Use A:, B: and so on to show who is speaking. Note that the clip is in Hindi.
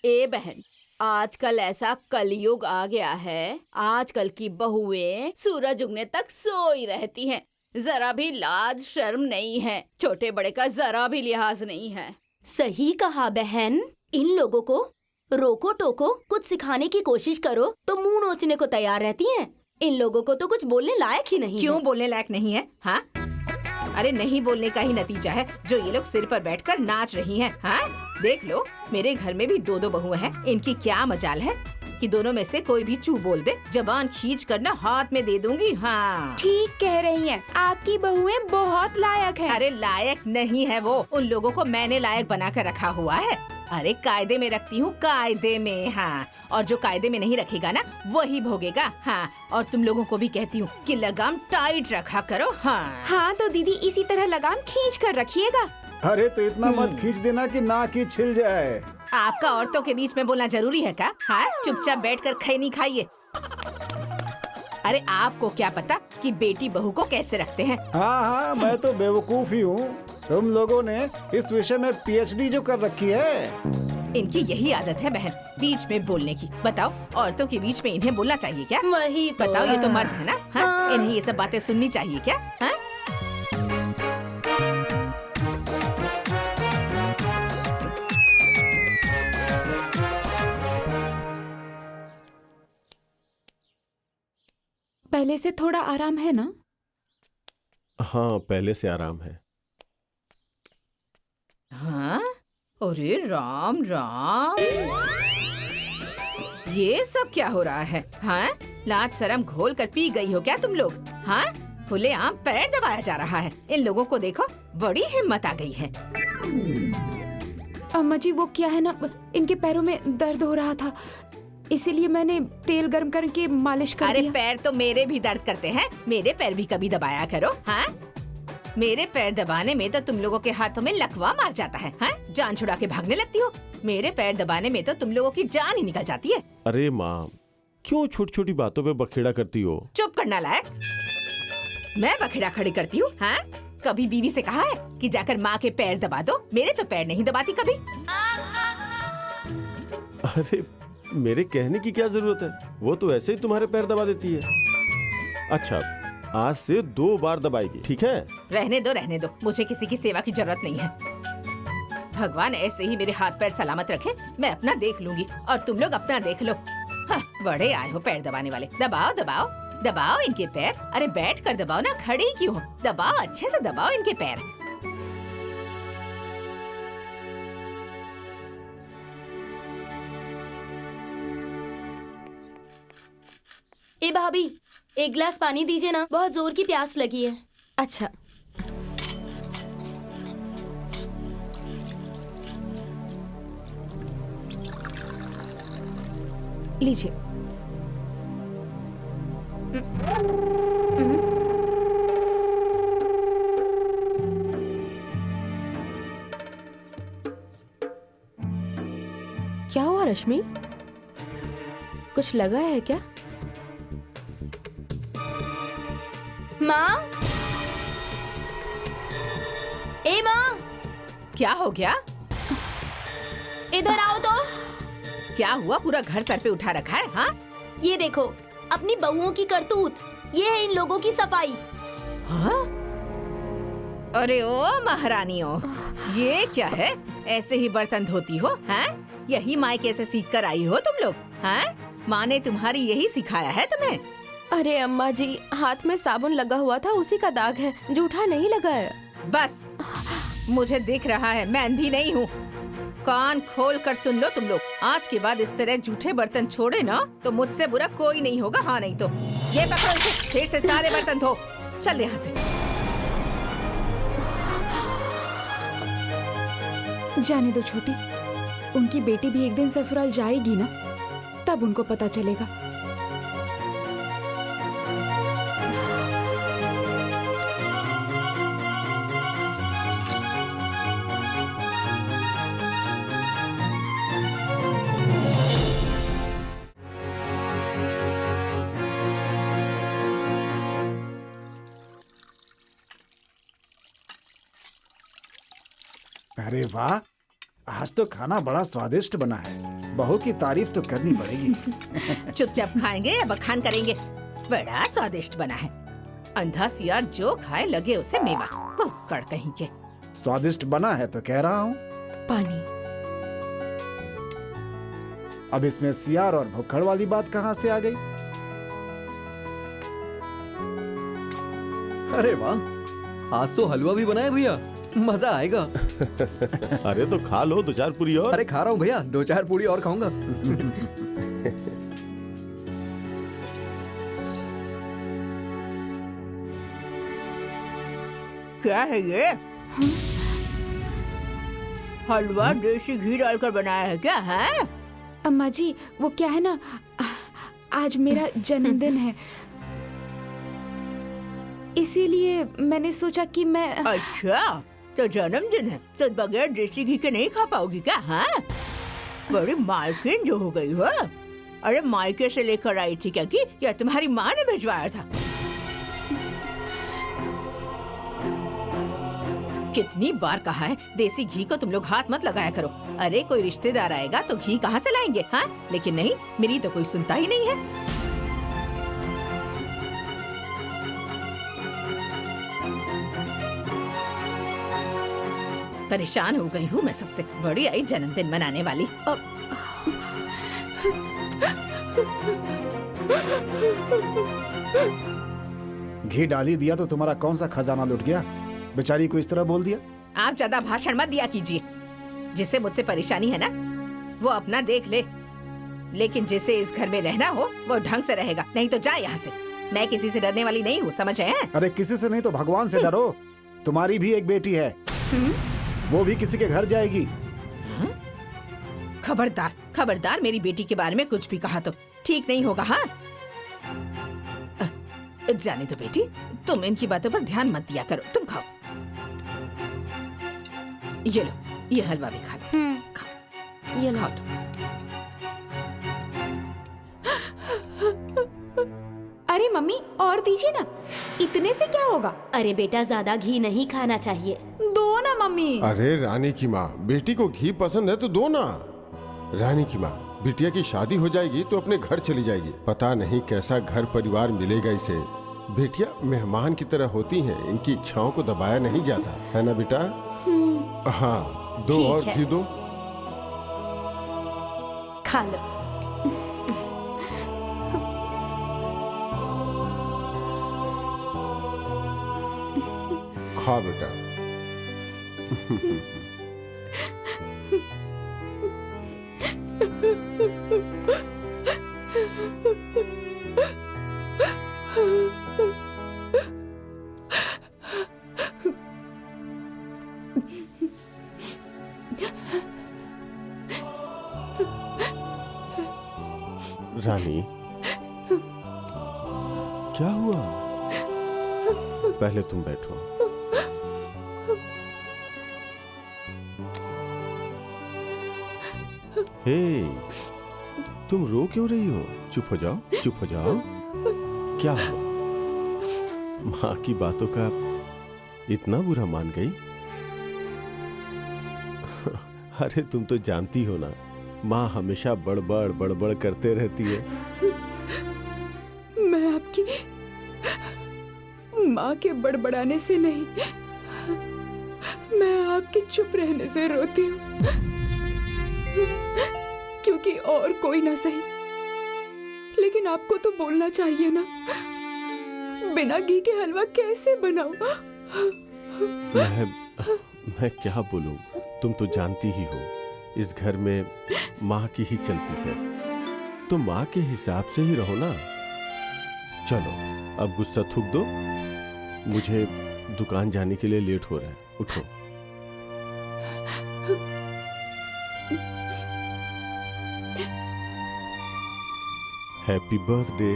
A: ए बहन, आजकल ऐसा कलयुग आ गया है, आजकल की बहुएं सूरज उगने तक सोई रहती हैं। जरा भी लाज शर्म नहीं है, छोटे बड़े का जरा भी लिहाज नहीं है।
B: सही कहा बहन। इन लोगों को रोको टोको, कुछ सिखाने की कोशिश करो तो मुंह नोचने को तैयार रहती हैं। इन लोगों को तो कुछ बोलने लायक ही नहीं
C: क्यों
B: है।
C: बोलने लायक नहीं है? हाँ, अरे नहीं बोलने का ही नतीजा है जो ये लोग सिर पर बैठकर नाच रही हैं। हाँ, देख लो, मेरे घर में भी दो बहुएं हैं। इनकी क्या मजाल है कि दोनों में से कोई भी चू बोल दे, जबान खींच कर ना हाथ में दे दूंगी। हाँ,
D: ठीक कह रही हैं, आपकी बहुएं बहुत लायक हैं।
C: अरे लायक नहीं है वो, उन लोगों को मैंने लायक बना कर रखा हुआ है। अरे कायदे में रखती हूँ, कायदे में। हाँ, और जो कायदे में नहीं रखेगा ना वही भोगेगा। हाँ, और तुम लोगों को भी कहती हूँ कि लगाम टाइट रखा करो।
D: हाँ तो दीदी इसी तरह लगाम खींच कर रखिएगा।
E: अरे तो इतना मत खींच देना कि नाक ही छिल जाए।
C: आपका औरतों के बीच में बोलना जरूरी है क्या? हाँ, चुपचाप बैठकर खैनी खाइए। अरे आपको क्या पता कि बेटी बहू को कैसे रखते हैं।
E: हाँ, मैं तो बेवकूफ ही हूँ। तुम लोगों ने इस विषय में पीएचडी जो कर रखी है।
C: इनकी यही आदत है बहन, बीच में बोलने की। बताओ, औरतों के बीच में इन्हें बोलना चाहिए क्या?
B: वही तो।
C: बताओ, ये तो मर्द है ना। हाँ? इन्हें ये सब बातें सुननी चाहिए क्या? हाँ?
D: पहले से थोड़ा आराम है ना?
F: हाँ, पहले से आराम है।
C: हाँ? अरे राम राम, ये सब क्या हो रहा है? हाँ, लाज शर्म घोल कर पी गई हो क्या तुम लोग? हाँ, खुले आम पैर दबाया जा रहा है। इन लोगों को देखो, बड़ी हिम्मत आ गई है।
D: अम्मा जी वो क्या है ना, इनके पैरों में दर्द हो रहा था, इसीलिए मैंने तेल गर्म करके मालिश कर
C: अरे
D: दिया।
C: पैर तो मेरे भी दर्द करते हैं, मेरे पैर भी कभी दबाया करो। हाँ, मेरे पैर दबाने में तो तुम लोगों के हाथों में लकवा मार जाता है। हाँ? जान छुड़ा के भागने लगती हो। मेरे पैर दबाने में तो तुम लोगों की जान ही निकल जाती है।
F: अरे माँ, क्यों छोटी छोटी बातों पे बखेड़ा करती हो?
C: चुप करना लायक, मैं बखेड़ा खड़ी करती हूँ? हाँ? कभी बीवी से कहा है कि जाकर माँ के पैर दबा दो? मेरे तो पैर नहीं दबाती कभी।
F: अरे मेरे कहने की क्या जरूरत है, वो तो ऐसे ही तुम्हारे पैर दबा देती है। अच्छा, आज से 2 बार दबाएगी, ठीक है?
C: रहने दो, मुझे किसी की सेवा की जरूरत नहीं है। भगवान ऐसे ही मेरे हाथ पैर सलामत रखे, मैं अपना देख लूंगी और तुम लोग अपना देख लो। हाँ, बड़े आए हो पैर दबाने वाले। दबाओ दबाओ दबाओ इनके पैर। अरे बैठ कर दबाओ ना, खड़ी क्यों हो? दबाओ, अच्छे से दबाओ इनके पैर।
B: ए भाभी, एक गिलास पानी दीजिए ना, बहुत जोर की प्यास लगी है।
D: अच्छा, लीजिए। क्या हुआ रश्मि, कुछ लगा है क्या?
B: माँ, ए माँ,
C: क्या हो गया?
B: इधर आओ तो।
C: क्या हुआ? पूरा घर सर पे उठा रखा है। हाँ?
B: ये देखो, अपनी बहुओं की करतूत। ये है इन लोगों की सफाई।
C: हाँ? अरे ओ महारानियों, ये क्या है? ऐसे ही बर्तन धोती हो? हाँ? यही मायके से सीख कर आई हो तुम लोग? हाँ? माँ ने तुम्हारी यही सिखाया है तुम्हें?
D: अरे अम्मा जी, हाथ में साबुन लगा हुआ था, उसी का दाग है, जूठा नहीं लगा है।
C: बस, मुझे दिख रहा है, मैं अंधी नहीं हूँ। कान खोल कर सुन लो तुम लोग, आज के बाद इस तरह जूठे बर्तन छोड़े ना तो मुझसे बुरा कोई नहीं होगा। हाँ नहीं तो ये पकड़ो इसे, फिर से सारे बर्तन धो। चल यहाँ से।
D: जाने दो छोटी, उनकी बेटी भी एक दिन ससुराल जाएगी ना, तब उनको पता चलेगा।
E: अरे वाह, आज तो खाना बड़ा स्वादिष्ट बना है। बहू की तारीफ तो करनी पड़ेगी।
C: चुपचाप खाएंगे या बखान करेंगे? बड़ा स्वादिष्ट बना है। अंधा सियार जो खाए लगे उसे मेवा। भुक्कड़ कहीं के।
E: स्वादिष्ट बना है तो कह रहा हूँ।
D: पानी।
E: अब इसमें सियार और भुक्खड़ वाली बात कहाँ से आ गई?
G: अरे वाह, आज तो हलवा भी बनाया भैया, मजा आएगा।
F: अरे तो खा लो 2-4 पूरी और।
G: अरे खा रहा हूँ भैया, 2-4 पूरी और खाऊंगा।
C: क्या है ये? हलवा देसी घी डालकर बनाया है क्या है?
D: अम्मा जी, वो क्या है ना, आज मेरा जन्मदिन है, इसीलिए मैंने सोचा कि मैं।
C: अच्छा, तो जन्मदिन है तो बगैर देसी घी के नहीं खा पाओगी क्या? हाँ, बड़ी मालकिन जो हो गई हो। अरे मायके से लेकर आई थी क्या कि या तुम्हारी माँ ने भिजवाया था? कितनी बार कहा है देसी घी को तुम लोग हाथ मत लगाया करो। अरे कोई रिश्तेदार आएगा तो घी कहाँ से लाएंगे? हाँ, लेकिन नहीं, मेरी तो कोई सुनता ही नहीं है। परेशान हो गई हूँ मैं सबसे। बड़ी आई जन्मदिन मनाने वाली।
E: घी डाली दिया तो तुम्हारा कौन सा खजाना लुट गया? बेचारी को इस तरह बोल दिया।
C: आप ज्यादा भाषण मत दिया कीजिए। जिसे मुझसे परेशानी है ना, वो अपना देख ले, लेकिन जिसे इस घर में रहना हो वो ढंग से रहेगा, नहीं तो जा यहाँ से। मैं किसी से डरने वाली नहीं हूँ, समझ रहे हैं?
E: अरे किसी से नहीं तो भगवान से डरो। तुम्हारी भी एक बेटी है, वो भी किसी के घर जाएगी।
C: खबरदार, खबरदार मेरी बेटी के बारे में कुछ भी कहा तो ठीक नहीं होगा। हाँ, जाने दो बेटी, तुम इनकी बातों पर ध्यान मत दिया करो। तुम खाओ, ये लो, ये हलवा भी खा लो। खाओ,
B: ये
C: खाओ तुम।
D: अरे मम्मी, और दीजिए ना, इतने से क्या होगा?
B: अरे बेटा, ज्यादा घी नहीं खाना चाहिए।
D: दो ना मम्मी।
H: अरे रानी की माँ, बेटी को घी पसंद है तो दो ना। रानी की माँ, बिटिया की शादी हो जाएगी तो अपने घर चली जाएगी। पता नहीं कैसा घर परिवार मिलेगा इसे। बेटियां मेहमान की तरह होती हैं, इनकी इच्छाओं को दबाया नहीं जाता है ना बेटा? हाँ, दो
B: ठीक
H: और
B: है।
H: घी दो।
B: खा लो।
H: खा बेटा।
F: रानी, क्या हुआ? पहले तुम बैठो। हे, तुम रो क्यों रही हो? चुप हो जाओ, चुप हो जाओ। क्या हुआ? माँ की बातों का इतना बुरा मान गई? अरे तुम तो जानती हो ना, माँ हमेशा बड़बड़ बड़बड़ करते रहती है।
D: मैं आपकी माँ के बड़बड़ाने से नहीं, मैं आपके चुप रहने से रोती हूँ, क्योंकि और कोई ना सही, लेकिन आपको तो बोलना चाहिए ना। बिना घी के हलवा कैसे बनाऊं?
F: मैं क्या बोलूं? तुम तो जानती ही हो, इस घर में माँ की ही चलती है, तो माँ के हिसाब से ही रहो ना। चलो अब गुस्सा थूक दो, मुझे दुकान जाने के लिए लेट हो रहा है। उठो। Happy birthday.